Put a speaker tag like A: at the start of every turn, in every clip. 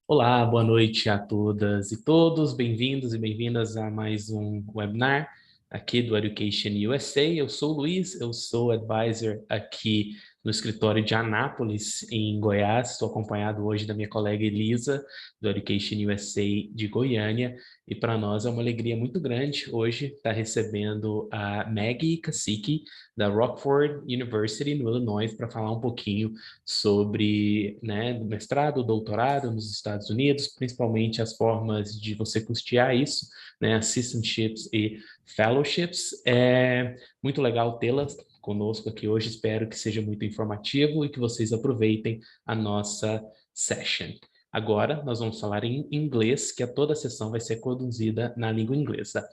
A: Olá, boa noite a todas e todos. Bem-vindos e bem-vindas a mais um webinar aqui do Education USA. Eu sou o Luiz, eu sou advisor aqui no escritório de Anápolis, em Goiás. Estou acompanhado hoje da minha colega Elisa, do Education USA de Goiânia. E para nós é uma alegria muito grande hoje estar recebendo a Maggie Kasicki, da Rockford University, no Illinois, para falar um pouquinho sobre, né, mestrado, doutorado nos Estados Unidos, principalmente as formas de você custear isso, né, assistantships e fellowships. É muito legal tê-las conosco aqui hoje, espero que seja muito informativo e que vocês aproveitem a nossa session. Agora, nós vamos falar em inglês, que toda a sessão vai ser conduzida na língua inglesa.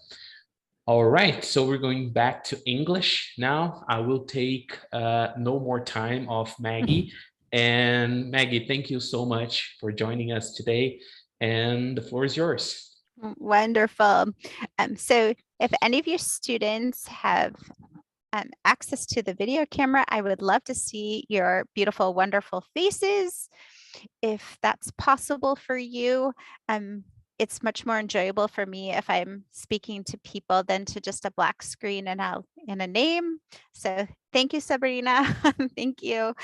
A: All right, so we're going back to English now. I will take no more time of Maggie. And Maggie, thank you so much for joining us today. And the floor is yours.
B: Wonderful. So if any of your students have access to the video camera, I would love to see your beautiful, wonderful faces. If that's possible for you, it's much more enjoyable for me if I'm speaking to people than to just a black screen and a name. So thank you, Sabrina. Thank you.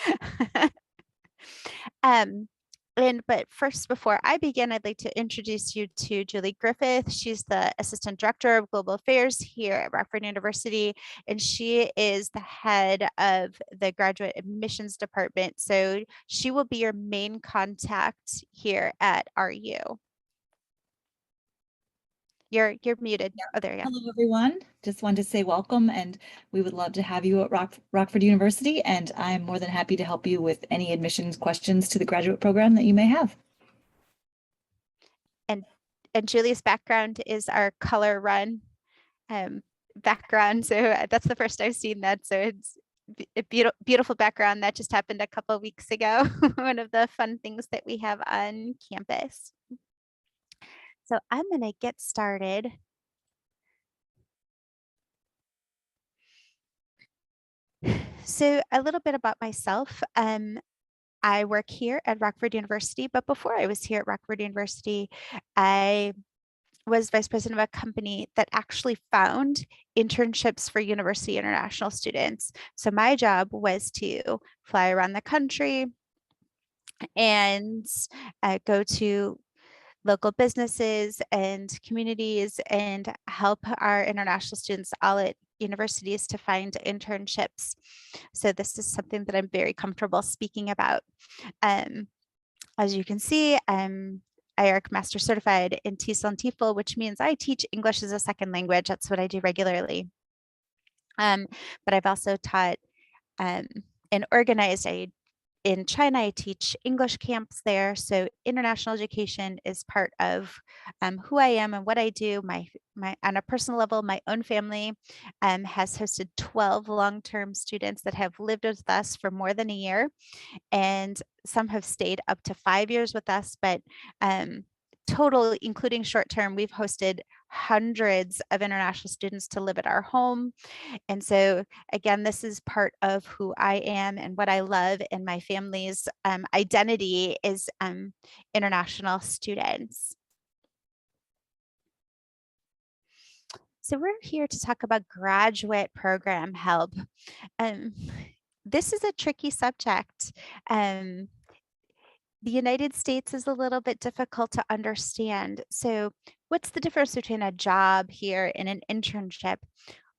B: But first, before I begin, I'd like to introduce you to Julie Griffith. She's the Assistant Director of Global Affairs here at Rockford University, and she is the head of the Graduate Admissions Department. So she will be your main contact here at RU. You're muted. Oh, there you go.
C: Hello, everyone. Just wanted to say welcome, and we would love to have you at Rockford University, and I'm more than happy to help you with any admissions questions to the graduate program that you may have.
B: And Julie's background is our color run background. So that's the first I've seen that. So it's a beautiful background that just happened a couple of weeks ago. One of the fun things that we have on campus. So I'm going to get started. So a little bit about myself. I work here at Rockford University, but before I was here at Rockford University, I was vice president of a company that actually found internships for university international students. So my job was to fly around the country and go to local businesses and communities and help our international students all at universities to find internships. So this is something that I'm very comfortable speaking about. As you can see, I'm IARC Master Certified in TESOL and TEFL, which means I teach English as a second language. That's what I do regularly. But I've also taught and organized. In China, I teach English camps there. So international education is part of who I am and what I do. My on a personal level, my own family has hosted 12 long-term students that have lived with us for more than a year. And some have stayed up to 5 years with us, but total, including short-term, we've hosted hundreds of international students to live at our home. And so again, this is part of who I am and what I love, and my family's identity is international students. So we're here to talk about graduate program help. This is a tricky subject. The United States is a little bit difficult to understand. So what's the difference between a job here and an internship?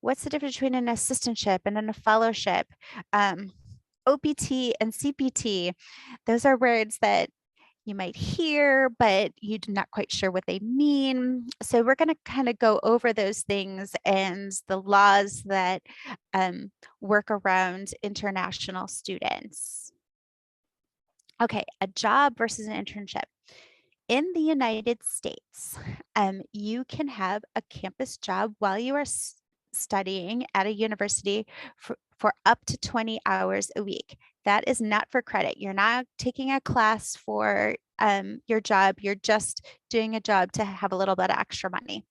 B: What's the difference between an assistantship and a fellowship? OPT and CPT, those are words that you might hear, but you're not quite sure what they mean. So we're going to kind of go over those things and the laws that work around international students. Okay, a job versus an internship. In the United States, you can have a campus job while you are studying at a university for up to 20 hours a week. That is not for credit. You're not taking a class for your job. You're just doing a job to have a little bit of extra money.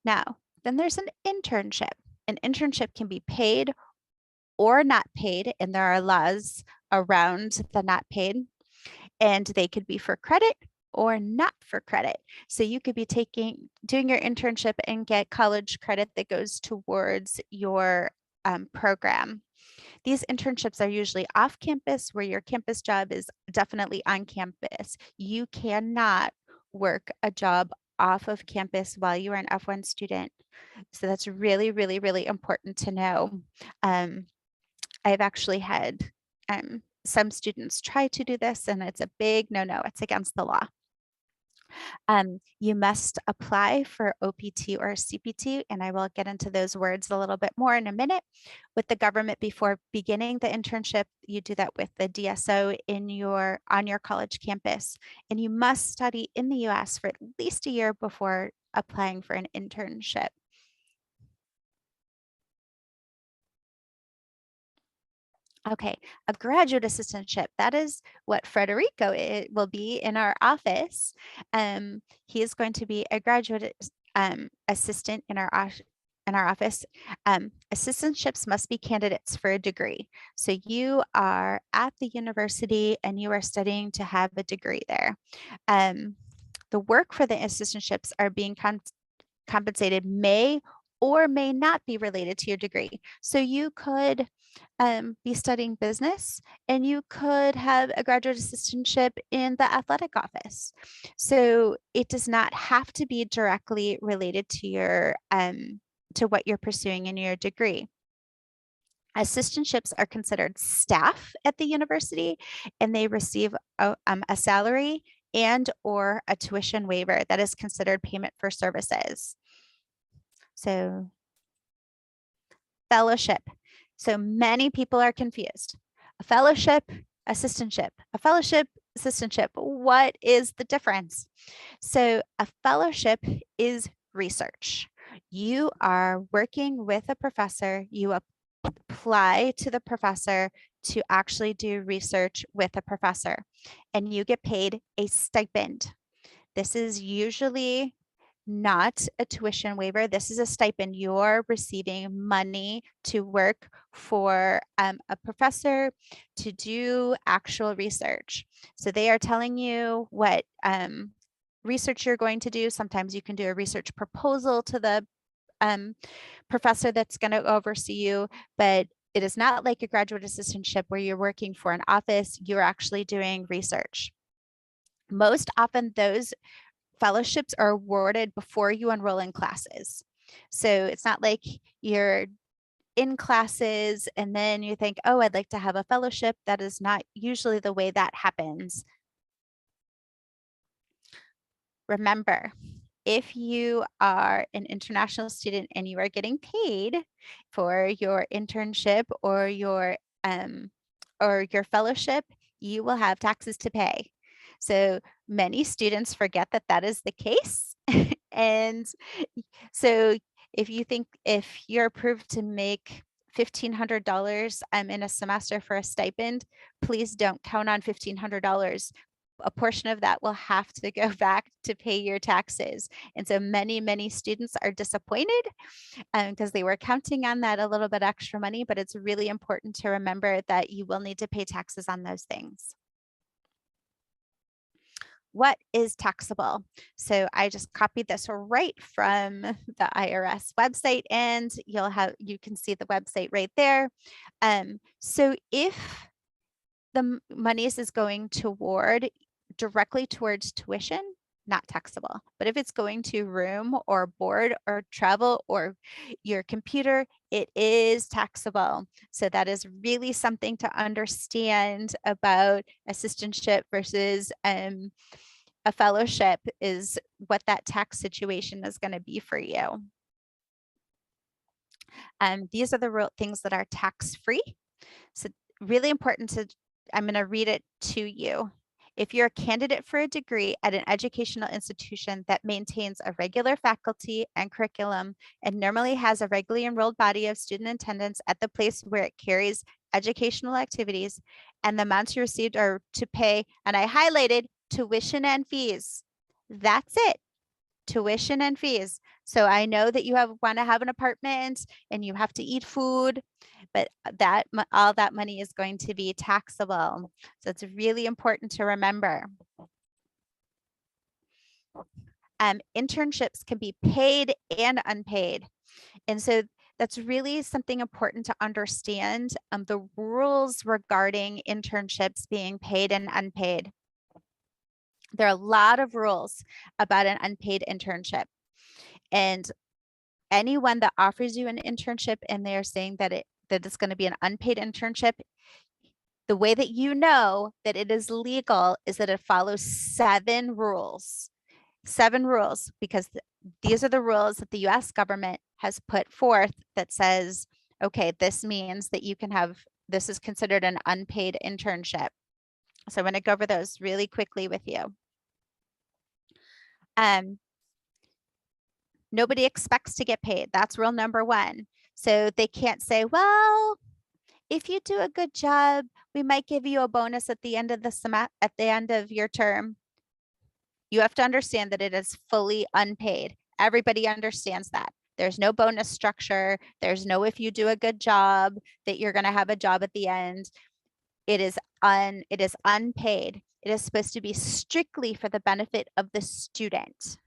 B: Now, then there's an internship. An internship can be paid or not paid, and there are laws around the not paid, and they could be for credit or not for credit. So you could be doing your internship and get college credit that goes towards your program. These internships are usually off campus, where your campus job is definitely on campus. You cannot work a job off of campus while you are an F1 student. So that's really, really, really important to know. I've actually had some students try to do this, and it's a big no-no. It's against the law. You must apply for OPT or CPT, and I will get into those words a little bit more in a minute. With the government, before beginning the internship, you do that with the DSO on your college campus, and you must study in the US for at least a year before applying for an internship. Okay, a graduate assistantship. That is what Federico will be in our office. He is going to be a graduate assistant in our office. Assistantships must be candidates for a degree. So you are at the university and you are studying to have a degree there. The work for the assistantships are being compensated may or may not be related to your degree. So you could be studying business and you could have a graduate assistantship in the athletic office. So it does not have to be directly related to your to what you're pursuing in your degree. Assistantships are considered staff at the university, and they receive a salary and or a tuition waiver that is considered payment for services. So fellowship. So many people are confused. A fellowship, assistantship, a fellowship, assistantship. What is the difference? So a fellowship is research. You are working with a professor. You apply to the professor to actually do research with a professor, and you get paid a stipend. This is usually not a tuition waiver. This is a stipend. You're receiving money to work for a professor to do actual research. So they are telling you what research you're going to do. Sometimes you can do a research proposal to the professor that's going to oversee you, but it is not like a graduate assistantship where you're working for an office. You're actually doing research. Most often those fellowships are awarded before you enroll in classes. So it's not like you're in classes and then you think, oh, I'd like to have a fellowship. That is not usually the way that happens. Remember, if you are an international student and you are getting paid for your internship or your fellowship, you will have taxes to pay. So many students forget that that is the case. And so if you're approved to make $1,500 in a semester for a stipend, please don't count on $1,500. A portion of that will have to go back to pay your taxes. And so many students are disappointed because they were counting on that a little bit extra money, but it's really important to remember that you will need to pay taxes on those things. What is taxable? So I just copied this right from the IRS website, and you can see the website right there. So if the monies is going directly towards tuition, not taxable. But if it's going to room or board or travel or your computer, it is taxable. So that is really something to understand about assistantship versus a fellowship, is what that tax situation is going to be for you. These are the real things that are tax-free. So really important I'm going to read it to you. If you're a candidate for a degree at an educational institution that maintains a regular faculty and curriculum and normally has a regularly enrolled body of student attendance at the place where it carries educational activities, and the amounts you received are to pay, and I highlighted tuition and fees. That's it. Tuition and fees. So I know that you want to have an apartment and you have to eat food, but all that money is going to be taxable. So it's really important to remember. Internships can be paid and unpaid. And so that's really something important to understand, the rules regarding internships being paid and unpaid. There are a lot of rules about an unpaid internship. And anyone that offers you an internship and they're saying that it's going to be an unpaid internship, the way that you know that it is legal is that it follows 7 rules. 7 rules, because these are the rules that the US government has put forth that says, okay, this means that you can have, this is considered an unpaid internship. So I'm going to go over those really quickly with you. Nobody expects to get paid. That's rule number 1. So they can't say, well, if you do a good job, we might give you a bonus at the end of the semester, at the end of your term. You have to understand that it is fully unpaid. Everybody understands that. There's no bonus structure. There's no, if you do a good job, that you're going to have a job at the end. It is unpaid. It is supposed to be strictly for the benefit of the student.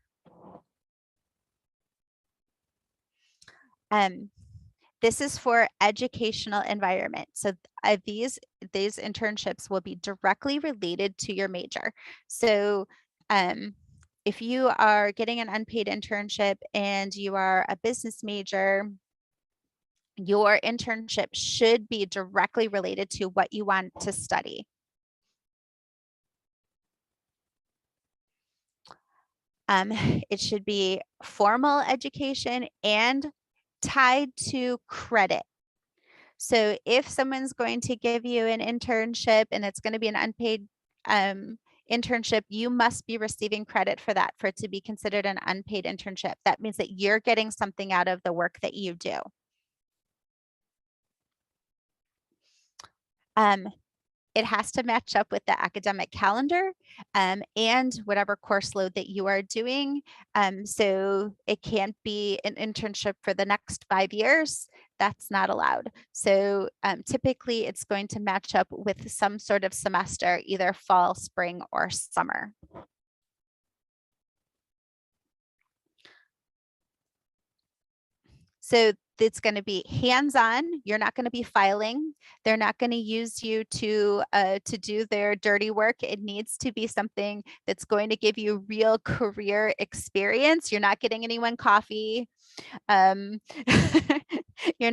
B: This is for educational environment. So these internships will be directly related to your major. So if you are getting an unpaid internship and you are a business major, your internship should be directly related to what you want to study. It should be formal education and tied to credit. So if someone's going to give you an internship and it's going to be an unpaid internship, you must be receiving credit for that, for it to be considered an unpaid internship. That means that you're getting something out of the work that you do. It has to match up with the academic calendar and whatever course load that you are doing. So it can't be an internship for the next 5 years. That's not allowed. So typically it's going to match up with some sort of semester, either fall, spring, or summer. So it's going to be hands-on. You're not going to be filing. They're not going to use you to do their dirty work. It needs to be something that's going to give you real career experience. You're not getting anyone coffee. You're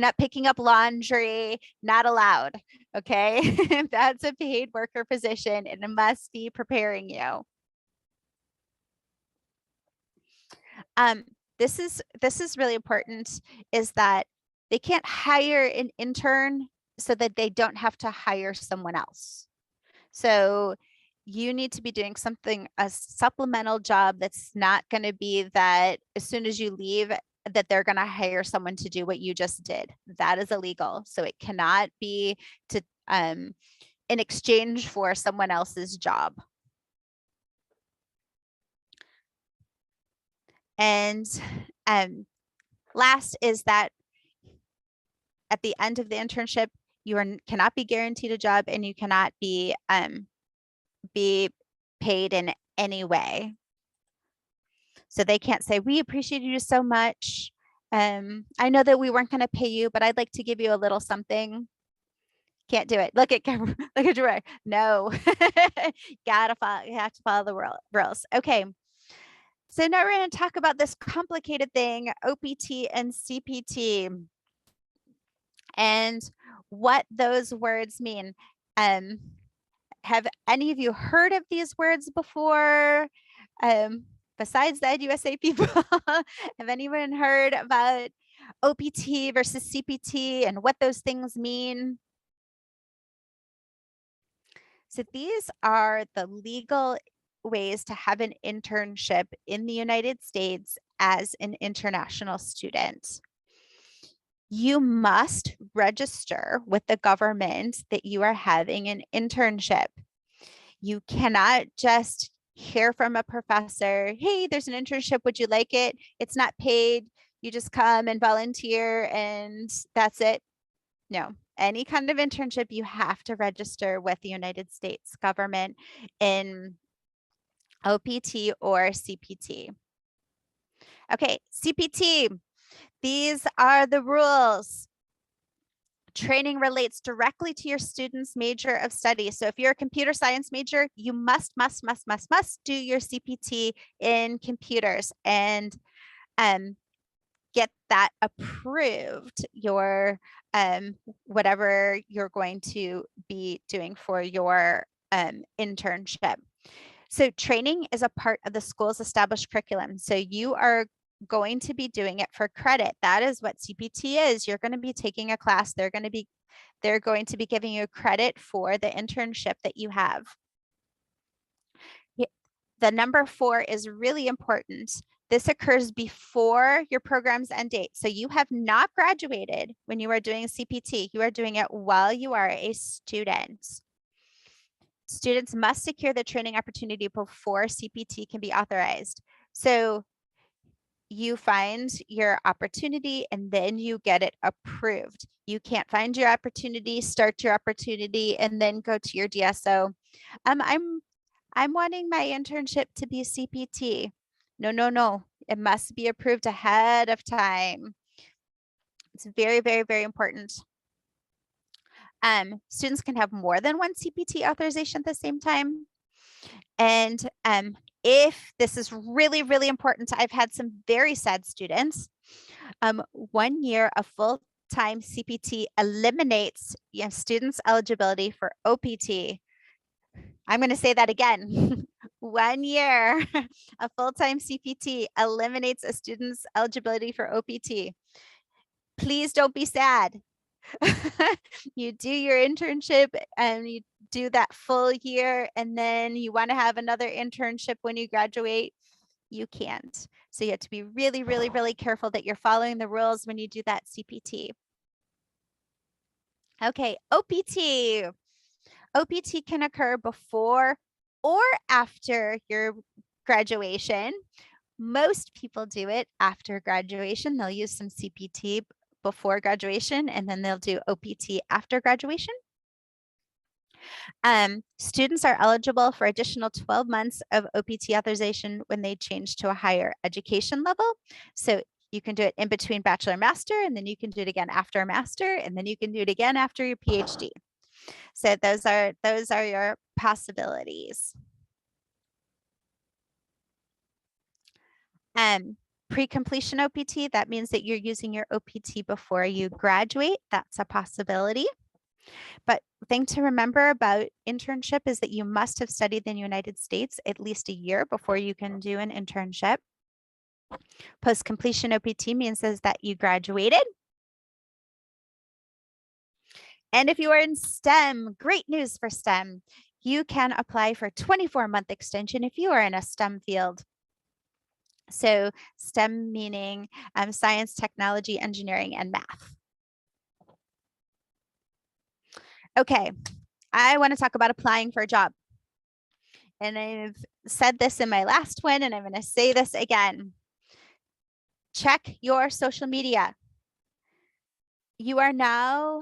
B: not picking up laundry. Not allowed. Okay, that's a paid worker position, and it must be preparing you. This is really important, is that they can't hire an intern so that they don't have to hire someone else. So you need to be doing something, a supplemental job that's not going to be that as soon as you leave that they're going to hire someone to do what you just did. That is illegal. So it cannot be to in exchange for someone else's job. And last is that at the end of the internship, you cannot be guaranteed a job, and you cannot be paid in any way. So they can't say, we appreciate you so much. I know that we weren't going to pay you, but I'd like to give you a little something. Can't do it. Look at Drew. No, you have to follow the rules. Okay. So now we're going to talk about this complicated thing, OPT and CPT, and what those words mean. Have any of you heard of these words before? Besides the EduUSA people, have anyone heard about OPT versus CPT and what those things mean? So these are the legal ways to have an internship in the United States as an international student. You must register with the government that you are having an internship. You cannot just hear from a professor, hey, there's an internship, would you like it? It's not paid. You just come and volunteer and that's it. No, any kind of internship, you have to register with the United States government in OPT or CPT. Okay, CPT, these are the rules. Training relates directly to your student's major of study. So if you're a computer science major, you must do your CPT in computers and get that approved, your whatever you're going to be doing for your internship. So training is a part of the school's established curriculum. So you are going to be doing it for credit. That is what CPT is. You're going to be taking a class. They're going to be giving you credit for the internship that you have. The number 4 is really important. This occurs before your program's end date. So you have not graduated when you are doing CPT. You are doing it while you are a student. Students must secure the training opportunity before CPT can be authorized. So you find your opportunity and then you get it approved. You can't find your opportunity, start your opportunity, and then go to your DSO. I'm wanting my internship to be CPT. No. It must be approved ahead of time. It's very, very, very important. Students can have more than one CPT authorization at the same time. And if this is really, really important, I've had some very sad students. 1 year of full-time CPT eliminates students' eligibility for OPT. I'm going to say that again. 1 year of full-time CPT eliminates a student's eligibility for OPT. Please don't be sad. You do your internship and you do that full year, and then you want to have another internship when you graduate, you can't. So you have to be really, really, really careful that you're following the rules when you do that CPT. Okay, OPT. OPT can occur before or after your graduation. Most people do it after graduation. They'll use some CPT before graduation, and then they'll do OPT after graduation. Students are eligible for additional 12 months of OPT authorization when they change to a higher education level. So you can do it in between bachelor and master, and then you can do it again after a master, and then you can do it again after your PhD. So those are your possibilities. Pre-completion OPT, that means that you're using your OPT before you graduate. That's a possibility. But the thing to remember about internship is that you must have studied in the United States at least a year before you can do an internship. Post-completion OPT means that you graduated. And if you are in STEM, great news for STEM. You can apply for a 24-month extension if you are in a STEM field. So STEM meaning science, technology, engineering, and math. Okay, I want to talk about applying for a job. And I've said this in my last one, and I'm going to say this again. Check your social media. You are now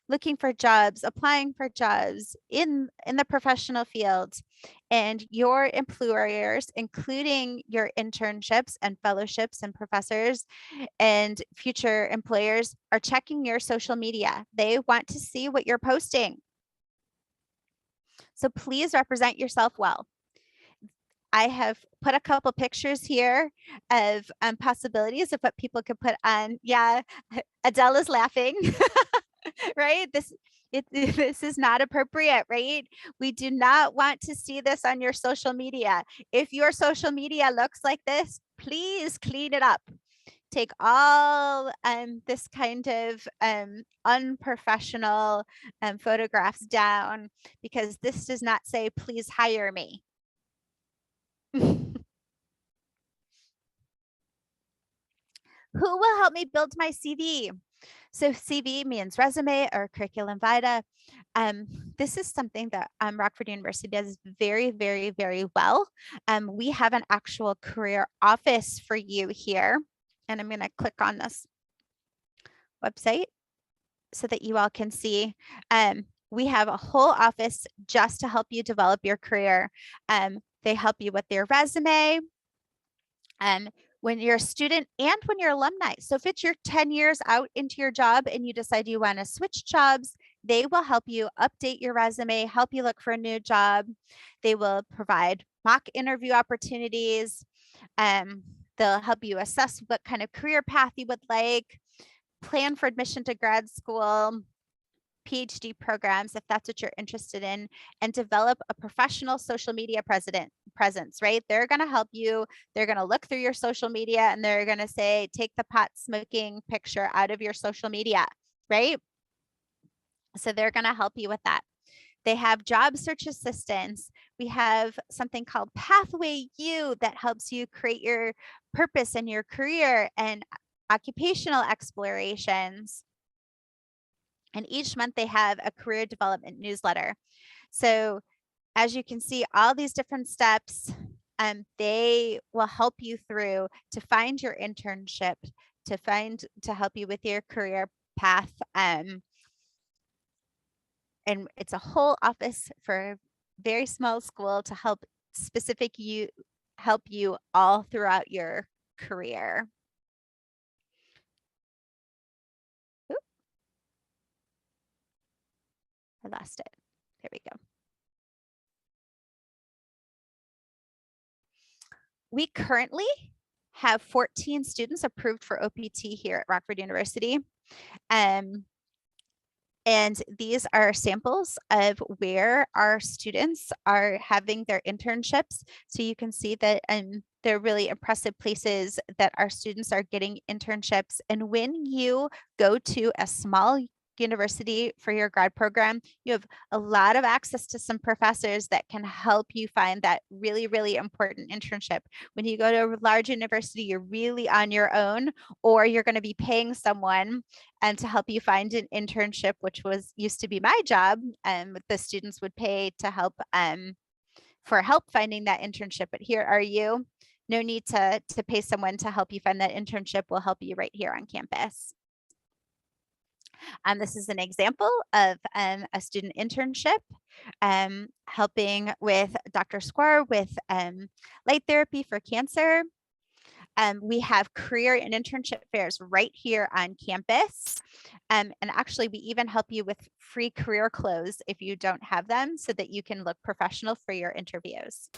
B: looking for jobs, applying for jobs in the professional field, and your employers, including your internships and fellowships and professors and future employers, are checking your social media. They want to see what you're posting. So please represent yourself well. I have put a couple pictures here of possibilities of what people could put on. Yeah, Adele is laughing, right? This is not appropriate, right? We do not want to see this on your social media. If your social media looks like this, please clean it up. Take all this kind of unprofessional photographs down, because this does not say, please hire me. Who will help me build my CV? So CV means resume or curriculum vitae. This is something that Rockford University does very, very, very well. We have an actual career office for you here. And I'm going to click on this website so that you all can see. We have a whole office just to help you develop your career. They help you with your resume. When you're a student and when you're alumni. So if it's your 10 years out into your job and you decide you want to switch jobs, they will help you update your resume, help you look for a new job. They will provide mock interview opportunities. They'll help you assess what kind of career path you would like, plan for admission to grad school, PhD programs, if that's what you're interested in, and develop a professional social media presence, right? They're going to help you. They're going to look through your social media and they're going to say, take the pot smoking picture out of your social media, right? So they're going to help you with that. They have job search assistance. We have something called Pathway U that helps you create your purpose in your career and occupational explorations. And each month they have a career development newsletter. So as you can see, all these different steps, they will help you through to find your internship, to help you with your career path. And it's a whole office for a very small school to help you all throughout your career. Oop. I lost it. There we go. We currently have 14 students approved for OPT here at Rockford University. And these are samples of where our students are having their internships. So you can see that they're really impressive places that our students are getting internships. And when you go to a small university for your grad program, you have a lot of access to some professors that can help you find that really, really important internship. When you go to a large university, you're really on your own, or you're going to be paying someone and to help you find an internship, which used to be my job. The students would pay to help for help finding that internship. But here are you. No need to pay someone to help you find that internship. We'll help you right here on campus. This is an example of a student internship helping with Dr. Square with light therapy for cancer. We have career and internship fairs right here on campus. And actually, we even help you with free career clothes if you don't have them, so that you can look professional for your interviews.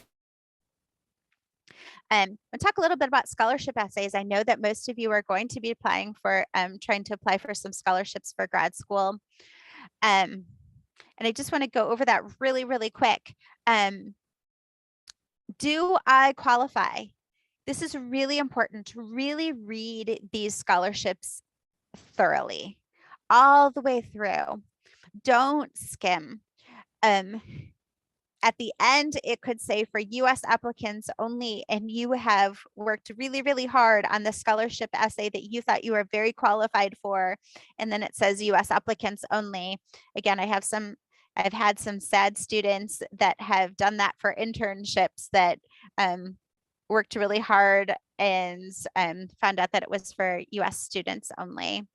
B: I'll talk a little bit about scholarship essays. I know that most of you are going to be applying for, trying to apply for some scholarships for grad school. And I just want to go over that really, really quick. Do I qualify? This is really important to really read these scholarships thoroughly, all the way through. Don't skim. At the end, it could say for US applicants only, and you have worked really, really hard on the scholarship essay that you thought you were very qualified for. And then it says US applicants only. Again, I've had some sad students that have done that for internships that worked really hard and found out that it was for US students only.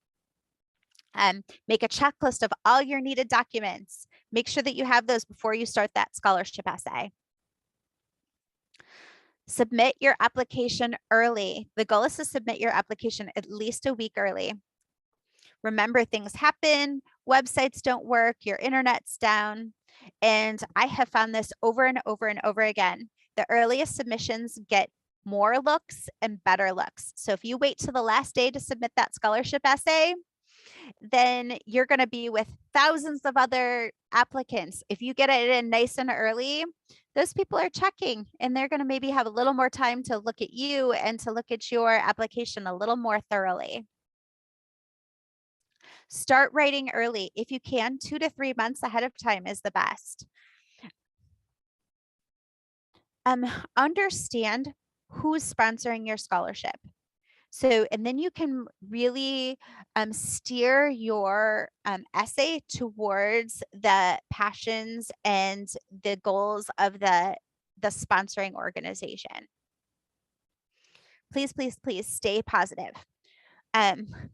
B: Make a checklist of all your needed documents. Make sure that you have those before you start that scholarship essay. Submit your application early. The goal is to submit your application at least a week early. Remember, things happen, websites don't work, your internet's down. And I have found this over and over and over again. The earliest submissions get more looks and better looks. So if you wait till the last day to submit that scholarship essay, then you're going to be with thousands of other applicants. If you get it in nice and early, those people are checking and they're going to maybe have a little more time to look at you and to look at your application a little more thoroughly. Start writing early. If you can, 2 to 3 months ahead of time is the best. Understand who's sponsoring your scholarship. So, and then you can really steer your essay towards the passions and the goals of the sponsoring organization. Please, please, please stay positive.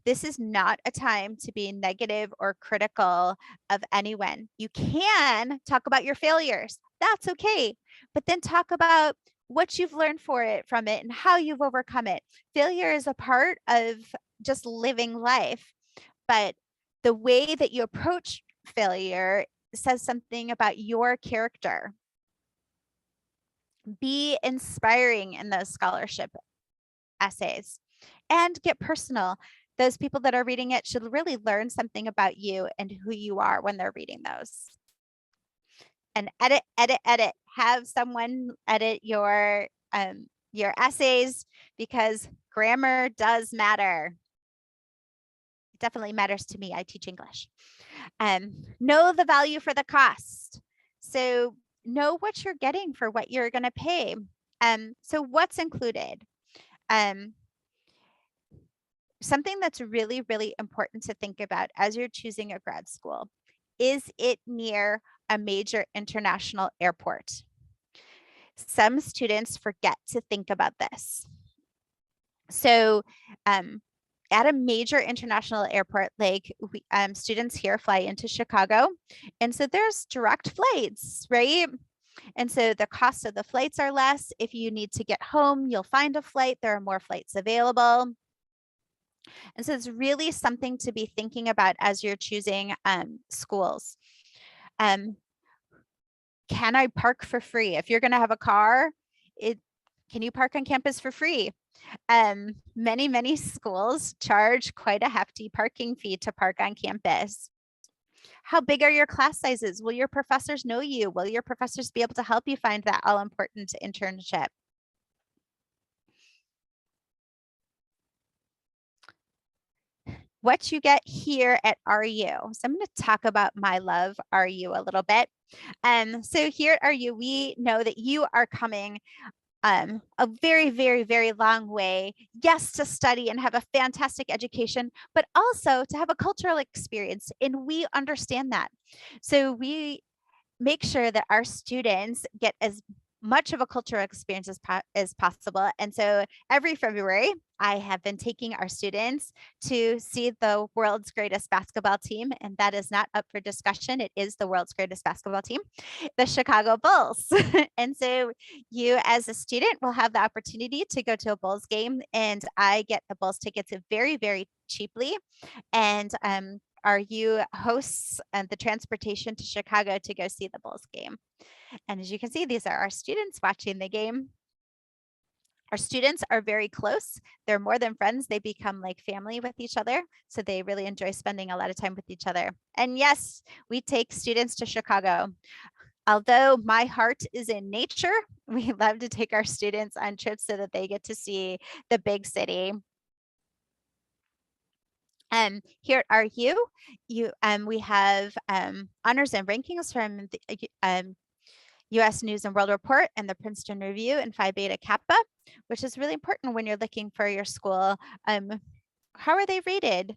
B: This is not a time to be negative or critical of anyone. You can talk about your failures. That's okay. but then talk about what you've learned from it and how you've overcome it. Failure is a part of just living life, but the way that you approach failure says something about your character. Be inspiring in those scholarship essays and get personal. Those people that are reading it should really learn something about you and who you are when they're reading those. And edit. Have someone edit your essays, because grammar does matter. It definitely matters to me. I teach English. Know the value for the cost. So know what you're getting for what you're going to pay. So what's included? Something that's really, really important to think about as you're choosing a grad school, is it near a major international airport? Some students forget to think about this. So at a major international airport, like students here fly into Chicago, and so there's direct flights, right? And so the cost of the flights are less. If you need to get home, you'll find a flight. There are more flights available. And so it's really something to be thinking about as you're choosing schools. Can I park for free? If you're going to have a car, can you park on campus for free? Many schools charge quite a hefty parking fee to park on campus. How big are your class sizes? Will your professors know you? Will your professors be able to help you find that all-important internship? What you get here at RU. So I'm going to talk about my love RU a little bit. So here at RU, we know that you are coming a very, very, very long way, yes, to study and have a fantastic education, but also to have a cultural experience. And we understand that. So we make sure that our students get as much of a cultural experience as possible. And so every February, I have been taking our students to see the world's greatest basketball team. And that is not up for discussion. It is the world's greatest basketball team, the Chicago Bulls. And so you as a student will have the opportunity to go to a Bulls game. And I get the Bulls tickets very, very cheaply. And RU hosts the transportation to Chicago to go see the Bulls game. And as you can see, these are our students watching the game. Our students are very close. They're more than friends. They become like family with each other. So they really enjoy spending a lot of time with each other. And yes, we take students to Chicago. Although my heart is in nature, we love to take our students on trips so that they get to see the big city. Here at RU, we have honors and rankings from the US News and World Report and the Princeton Review and Phi Beta Kappa, which is really important when you're looking for your school. How are they rated?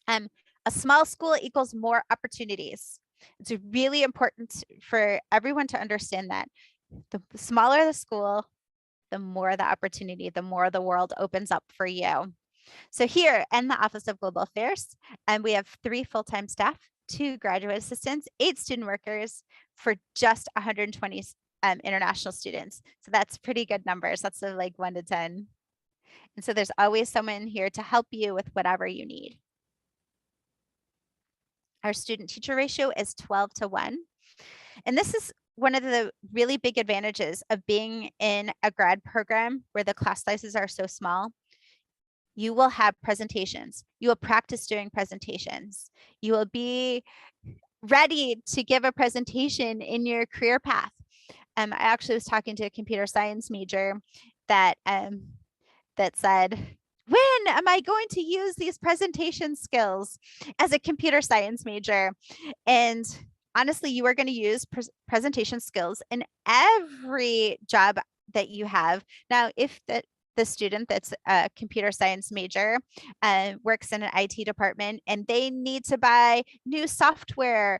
B: A small school equals more opportunities. It's really important for everyone to understand that. The smaller the school, the more the opportunity, the more the world opens up for you. So here in the Office of Global Affairs, we have 3 full-time staff, 2 graduate assistants, 8 student workers for just 120 international students. So that's pretty good numbers. That's like 1 to 10. And so there's always someone here to help you with whatever you need. Our student teacher ratio is 12 to 1. And this is one of the really big advantages of being in a grad program where the class sizes are so small. You will have presentations. You will practice doing presentations. You will be ready to give a presentation in your career path. I actually was talking to a computer science major that said, when am I going to use these presentation skills as a computer science major? And honestly, you are going to use presentation skills in every job that you have. Now, if the student that's a computer science major works in an IT department and they need to buy new software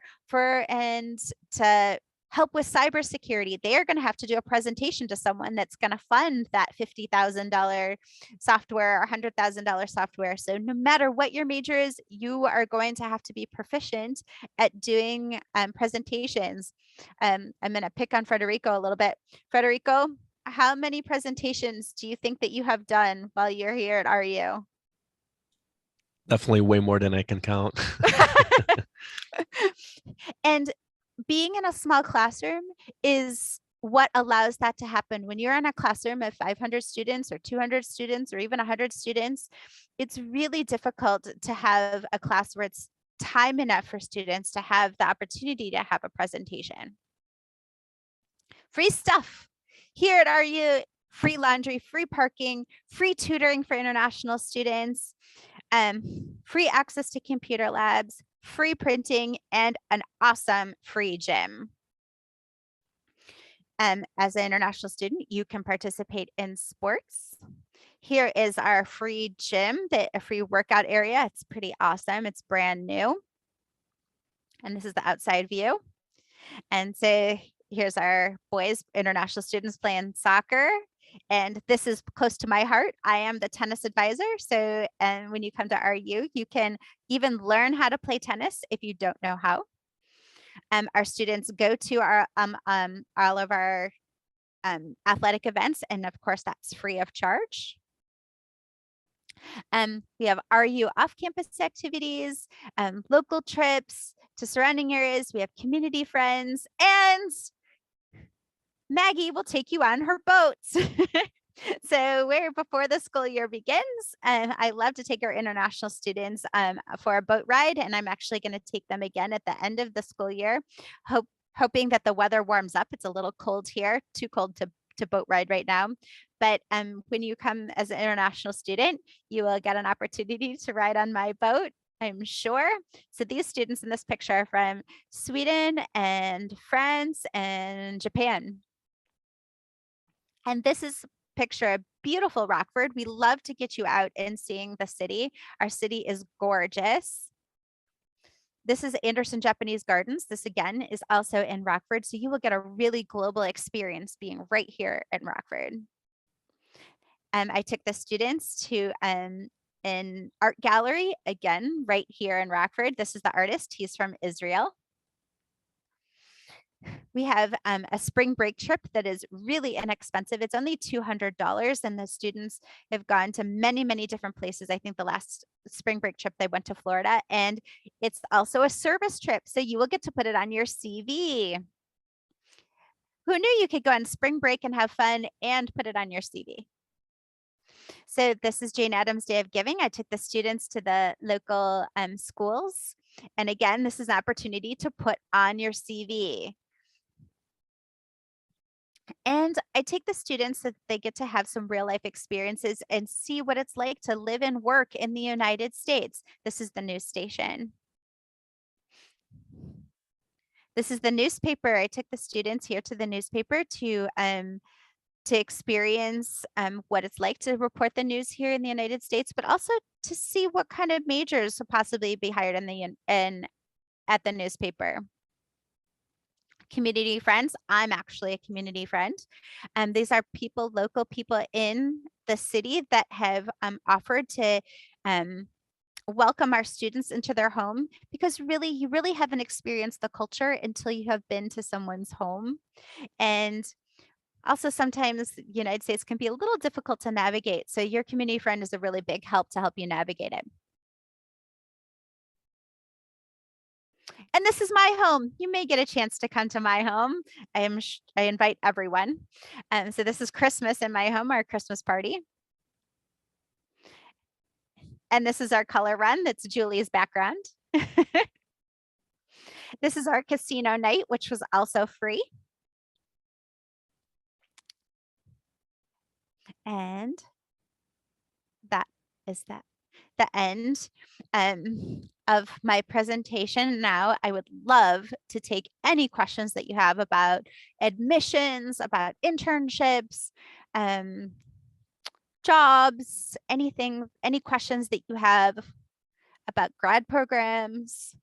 B: and to help with cybersecurity. They are going to have to do a presentation to someone that's going to fund that $50,000 software or $100,000 software. So no matter what your major is, you are going to have to be proficient at doing presentations. I'm going to pick on Federico a little bit. Federico, how many presentations do you think that you have done while you're here at RU?
D: Definitely way more than I can count.
B: And being in a small classroom is what allows that to happen. When you're in a classroom of 500 students or 200 students or even 100 students, it's really difficult to have a class where it's time enough for students to have the opportunity to have a presentation. Free stuff. Here at RU, free laundry, free parking, free tutoring for international students, free access to computer labs, free printing, and an awesome free gym. As an international student, you can participate in sports. Here is our free gym, a free workout area. It's pretty awesome. It's brand new. And this is the outside view. And so here's our boys, international students playing soccer. And this is close to my heart. I am the tennis advisor. So, and when you come to RU, you can even learn how to play tennis if you don't know how. Our students go to our all of our athletic events, and of course, that's free of charge. We have RU off-campus activities, local trips to surrounding areas. We have community friends, and Maggie will take you on her boat. So before the school year begins, I love to take our international students for a boat ride, and I'm actually going to take them again at the end of the school year, hoping that the weather warms up. It's a little cold here, too cold to boat ride right now. But when you come as an international student, you will get an opportunity to ride on my boat, I'm sure. So these students in this picture are from Sweden and France and Japan. And this is picture a beautiful Rockford. We love to get you out and seeing the city. Our city is gorgeous. This is Anderson Japanese Gardens. This again is also in Rockford. So you will get a really global experience being right here in Rockford. I took the students to an art gallery, again, right here in Rockford. This is the artist. He's from Israel. We have a spring break trip that is really inexpensive. It's only $200, and the students have gone to many, many different places. I think the last spring break trip they went to Florida, and it's also a service trip. So you will get to put it on your CV. Who knew you could go on spring break and have fun and put it on your CV? So this is Jane Addams Day of Giving. I took the students to the local schools. And again, this is an opportunity to put on your CV. And I take the students so that they get to have some real life experiences and see what it's like to live and work in the United States. This is the news station. This is the newspaper. I took the students here to the newspaper to experience what it's like to report the news here in the United States, but also to see what kind of majors will possibly be hired at the newspaper. Community friends. I'm actually a community friend. These are people, local people in the city that have offered to welcome our students into their home, because really, you really haven't experienced the culture until you have been to someone's home. And also sometimes the United States can be a little difficult to navigate. So your community friend is a really big help to help you navigate it. And this is my home. You may get a chance to come to my home. I invite everyone. So this is Christmas in my home, our Christmas party. And this is our color run. That's Julie's background. This is our casino night, which was also free. And that is the end of my presentation. Now, I would love to take any questions that you have about admissions, about internships, jobs, anything, any questions that you have about grad programs.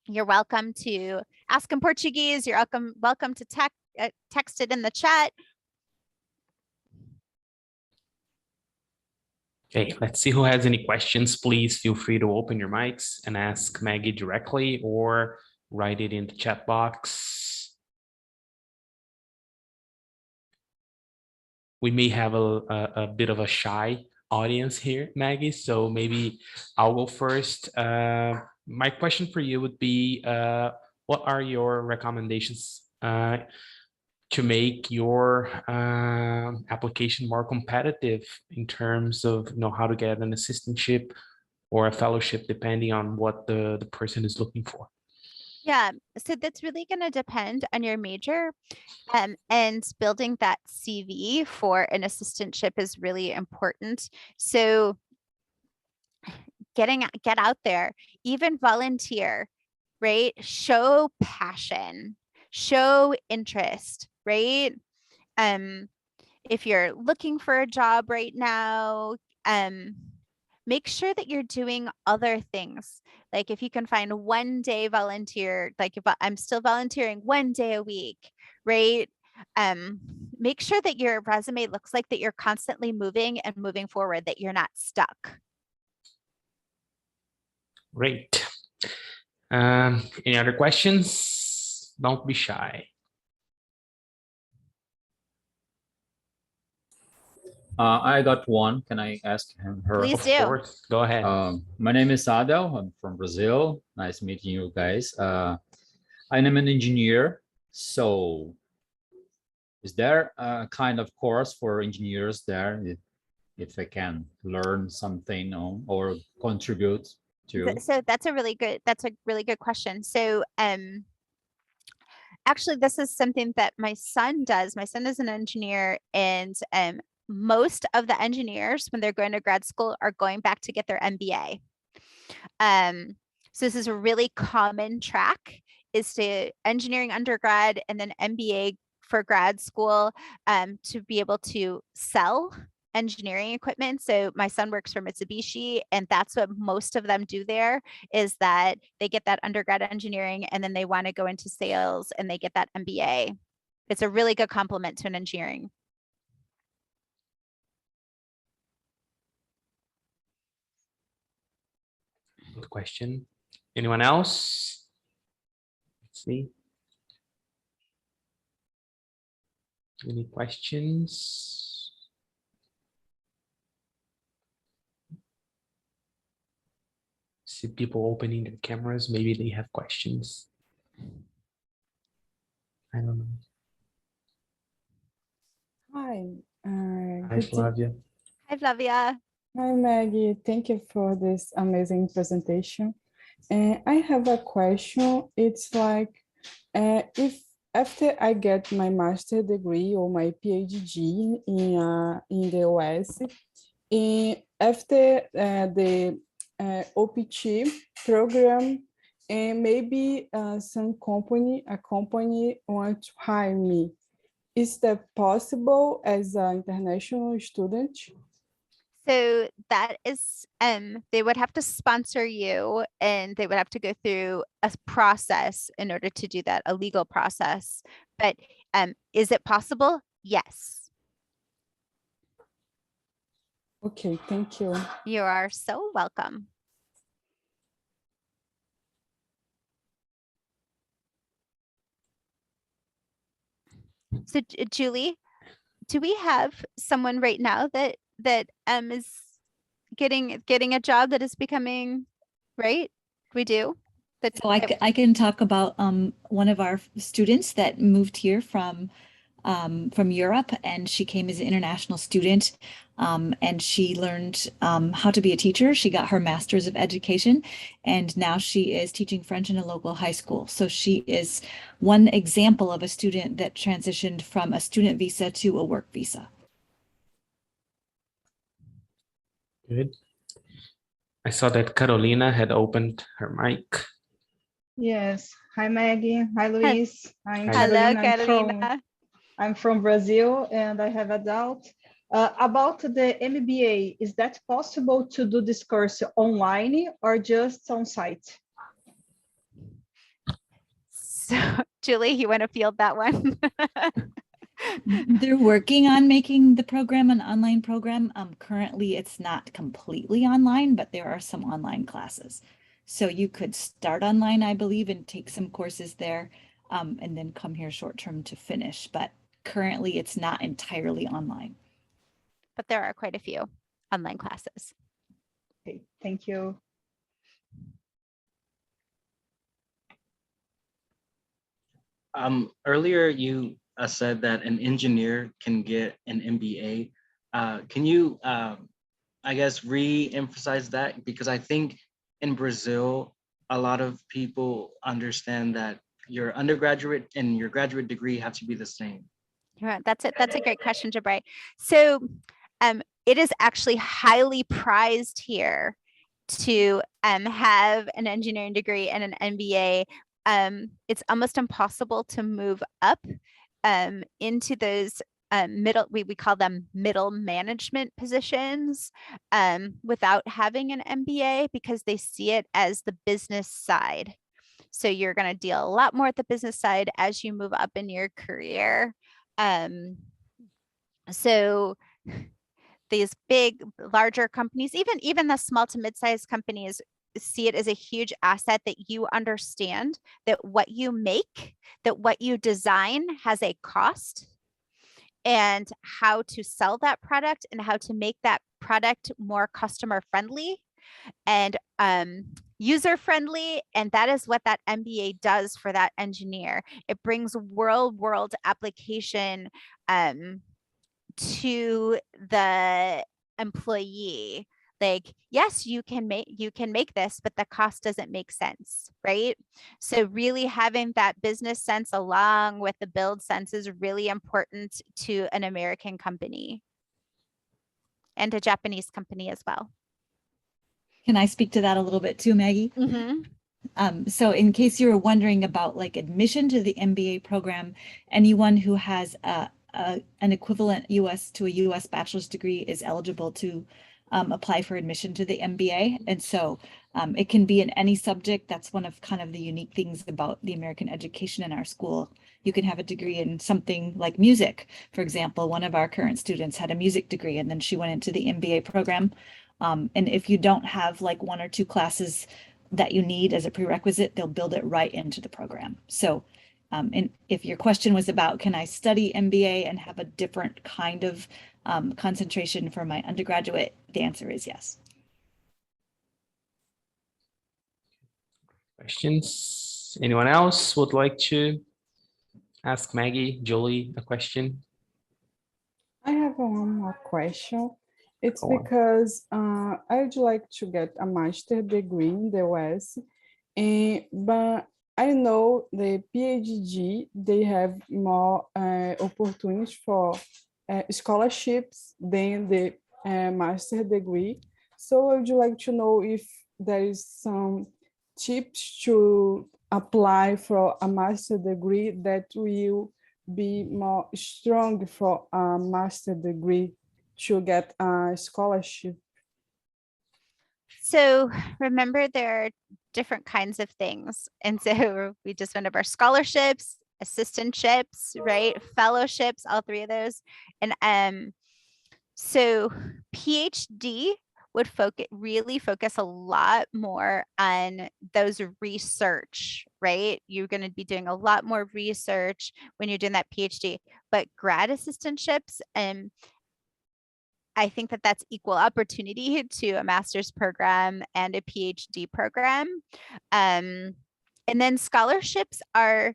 B: You're welcome to ask in Portuguese, you're welcome to text it in the chat.
A: Okay, let's see who has any questions. Please feel free to open your mics and ask Maggie directly or write it in the chat box. We may have a bit of a shy audience here, Maggie, so maybe I'll go first. My question for you would be, what are your recommendations to make your application more competitive in terms of how to get an assistantship or a fellowship, depending on what the person is looking for?
B: Yeah, so that's really going to depend on your major, and building that CV for an assistantship is really important. So get out there, even volunteer, right? Show passion, show interest, right? If you're looking for a job right now, make sure that you're doing other things. Like if you can find one day volunteer, like if I'm still volunteering one day a week, right? Make sure that your resume looks like that you're constantly moving and moving forward, that you're not stuck.
A: Great. Any other questions? Don't be shy.
E: I got one. Can I ask him, her?
B: Please do.
A: Of course, go ahead.
E: My name is Adel. I'm from Brazil. Nice meeting you guys. I am an engineer. So is there a kind of course for engineers there, if I can learn something or contribute to?
B: So that's a really good question. So actually, this is something that my son does. My son is an engineer, and most of the engineers, when they're going to grad school, are going back to get their MBA. So this is a really common track, is to engineering undergrad and then MBA for grad school, to be able to sell engineering equipment. So my son works for Mitsubishi, and that's what most of them do there, is that they get that undergrad engineering and then they want to go into sales and they get that MBA. It's a really good complement to an engineering.
A: Good question. Anyone else? Let's see. Any questions? See people opening their cameras. Maybe they have questions. I don't know.
F: Hi.
A: Hi, Flavia.
B: Hi, Flavia.
F: Hi, Maggie. Thank you for this amazing presentation. I have a question. It's like, if after I get my master degree or my PhD in the US, after the OPT program, and maybe a company want to hire me. Is that possible as an international student?
B: So that is, they would have to sponsor you, and they would have to go through a process in order to do that, a legal process. But is it possible? Yes.
F: Okay, thank you.
B: You are so welcome. So Julie, do we have someone right now that is getting a job that is becoming, right? We do.
C: So I can talk about one of our students that moved here from Europe, and she came as an international student, and she learned how to be a teacher. She got her master's of education, and now she is teaching French in a local high school. So she is one example of a student that transitioned from a student visa to a work visa.
A: Good. I saw that Carolina had opened her mic.
G: Yes. Hi, Maggie. Hi, Luis. I'm
B: Hello,
G: Carolina. I'm from Brazil, and I have a doubt about the MBA. Is that possible to do this course online or just on site?
B: So Julie, you want to field that one?
C: They're working on making the program an online program. Currently, it's not completely online, but there are some online classes. So you could start online, I believe, and take some courses there, and then come here short term to finish. But currently, it's not entirely online.
B: But there are quite a few online classes.
G: Okay, thank you.
H: Earlier you said that an engineer can get an MBA. Can you, I guess, re-emphasize that? Because I think in Brazil, a lot of people understand that your undergraduate and your graduate degree have to be the same.
B: Yeah, that's it. That's a great question, Jabrai. So it is actually highly prized here to have an engineering degree and an MBA. It's almost impossible to move up into those we call them middle management positions without having an MBA, because they see it as the business side. So you're going to deal a lot more at the business side as you move up in your career. So these big, larger companies, even the small to mid-sized companies, see it as a huge asset that you understand that what you make, that what you design has a cost, and how to sell that product and how to make that product more customer friendly and user friendly. And that is what that MBA does for that engineer. It brings world application to the employee. Like, yes, you can make this, but the cost doesn't make sense, right? So really having that business sense along with the build sense is really important to an American company and a Japanese company as well.
C: Can I speak to that a little bit too, Maggie?
B: Mm-hmm.
C: So in case you were wondering about like admission to the MBA program, anyone who has an equivalent to a US bachelor's degree is eligible to apply for admission to the MBA. And so it can be in any subject. That's one of kind of the unique things about the American education in our school. You can have a degree in something like music. For example, one of our current students had a music degree and then she went into the MBA program. And if you don't have like one or two classes that you need as a prerequisite, they'll build it right into the program. So and if your question was about, can I study MBA and have a different kind of concentration for my undergraduate, the answer is yes.
A: Questions? Anyone else would like to ask Maggie, Julie a question?
F: I have one more question. It's
A: Go on.
F: because I'd like to get a master's degree in the US, but I know the PhD, they have more opportunities for scholarships than the master's degree. So I would like to know if there is some tips to apply for a master's degree that will be more strong for a master's degree to get a scholarship.
B: So remember, there are different kinds of things. And so we just went over scholarships, assistantships, right? Fellowships, all three of those. And so PhD would really focus a lot more on those research, right? You're going to be doing a lot more research when you're doing that PhD. But grad assistantships, I think that that's equal opportunity to a master's program and a PhD program. And then scholarships are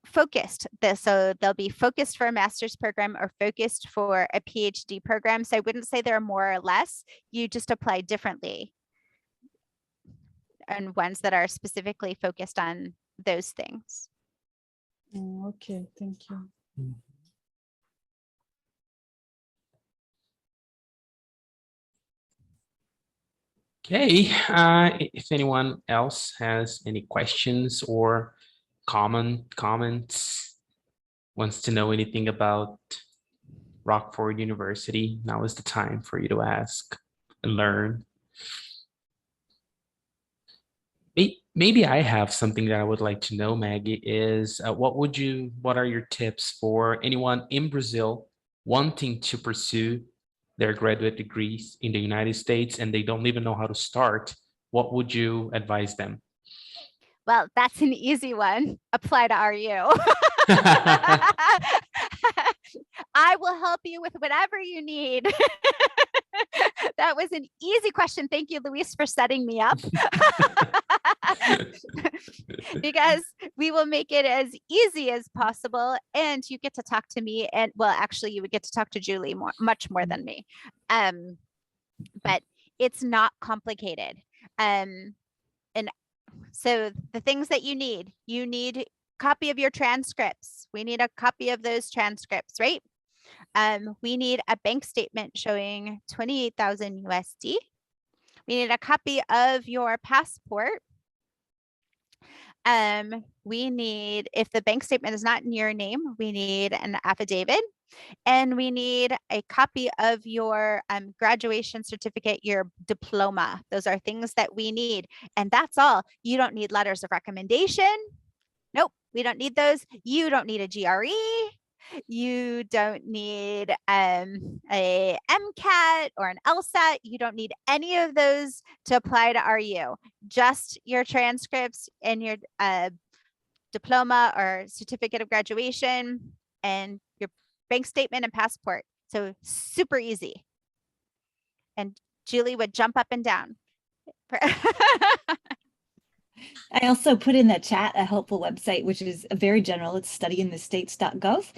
B: focused. So they'll be focused for a master's program or focused for a PhD program. So I wouldn't say there are more or less. You just apply differently, and ones that are specifically focused on those things.
F: Okay, thank you.
A: Okay, if anyone else has any questions or comments, wants to know anything about Rockford University, now is the time for you to ask and learn. Maybe I have something that I would like to know, Maggie, is what are your tips for anyone in Brazil wanting to pursue their graduate degrees in the United States and they don't even know how to start? What would you advise them?
B: Well, that's an easy one. Apply to RU. I will help you with whatever you need. That was an easy question. Thank you, Luis, for setting me up. Because we will make it as easy as possible, and you get to talk to me, and well, actually you would get to talk to Julie much more than me. But it's not complicated. And so the things that you need a copy of your transcripts. We need a copy of those transcripts, right? We need a bank statement showing 28,000 USD. We need a copy of your passport. We need, if the bank statement is not in your name, we need an affidavit, and we need a copy of your graduation certificate, your diploma. Those are things that we need. And that's all. You don't need letters of recommendation. Nope, we don't need those. You don't need a GRE. You don't need a MCAT or an LSAT. You don't need any of those to apply to RU. Just your transcripts and your diploma or certificate of graduation and your bank statement and passport. So super easy. And Julie would jump up and down.
C: I also put in the chat a helpful website, which is very general. It's studyinthestates.gov,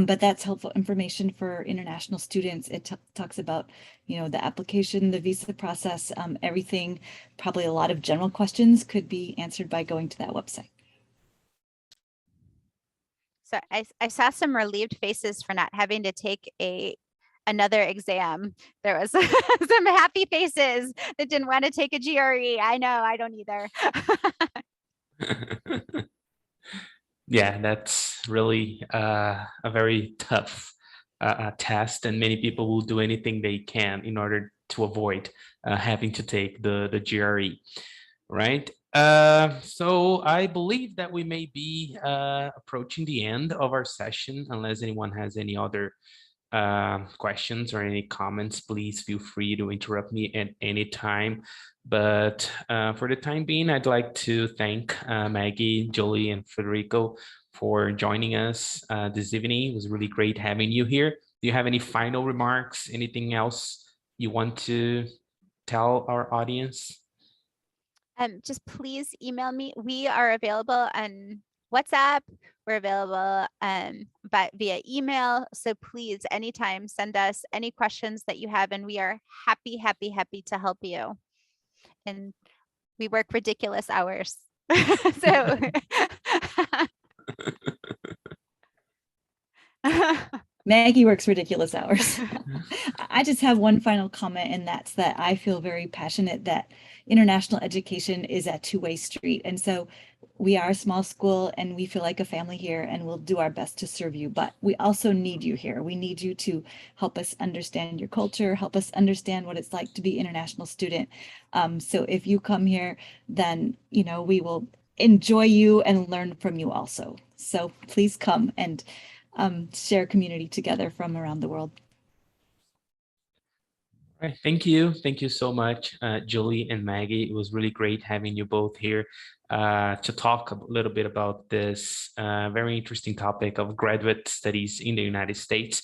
C: but that's helpful information for international students. It talks about, the application, the visa process, everything. Probably a lot of general questions could be answered by going to that website.
B: So I saw some relieved faces for not having to take another exam. There was some happy faces that didn't want to take a GRE. I know, I don't either.
A: Yeah, that's really a very tough test, and many people will do anything they can in order to avoid having to take the GRE, right? So I believe that we may be approaching the end of our session. Unless anyone has any other questions or any comments, please feel free to interrupt me at any time. But for the time being, I'd like to thank Maggie, Jolie, and Federico for joining us this evening. It was really great having you here. Do you have any final remarks? Anything else you want to tell our audience?
B: Just please email me. We are available on WhatsApp. We're available but via email. So please, anytime, send us any questions that you have, and we are happy to help you. And we work ridiculous hours. So
C: Maggie works ridiculous hours. I just have one final comment, and that's that I feel very passionate that international education is a two-way street. And so we are a small school and we feel like a family here, and we'll do our best to serve you. But we also need you here. We need you to help us understand your culture, help us understand what it's like to be an international student. So if you come here, then, we will enjoy you and learn from you also. So please come and share community together from around the world.
A: All right, thank you. Thank you so much, Julie and Maggie. It was really great having you both here to talk a little bit about this very interesting topic of graduate studies in the United States.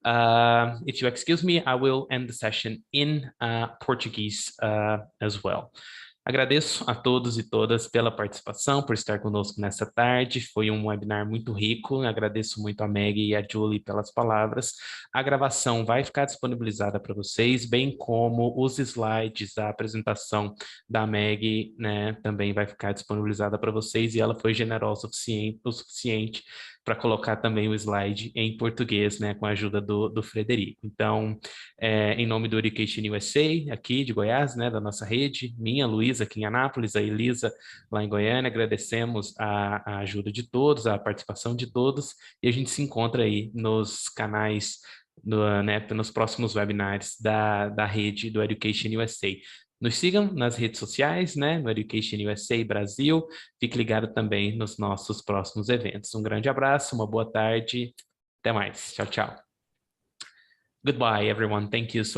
A: If you excuse me, I will end the session in Portuguese as well. Agradeço a todos e todas pela participação, por estar conosco nessa tarde. Foi um webinar muito rico. Agradeço muito a Maggie e a Julie pelas palavras. A gravação vai ficar disponibilizada para vocês, bem como os slides, a apresentação da Maggie, né, também vai ficar disponibilizada para vocês, e ela foi generosa o suficiente para colocar também o slide em português, né, com a ajuda do Frederico. Então, em nome do EducationUSA, aqui de Goiás, né, da nossa rede, minha, Luísa, aqui em Anápolis, a Elisa, lá em Goiânia, agradecemos a ajuda de todos, a participação de todos, e a gente se encontra aí nos canais, nos próximos webinars da rede do EducationUSA. Nos sigam nas redes sociais, né, no EducationUSA Brasil. Fique ligado também nos nossos próximos eventos. Um grande abraço, uma boa tarde. Até mais. Tchau, tchau. Goodbye, everyone. Thank you so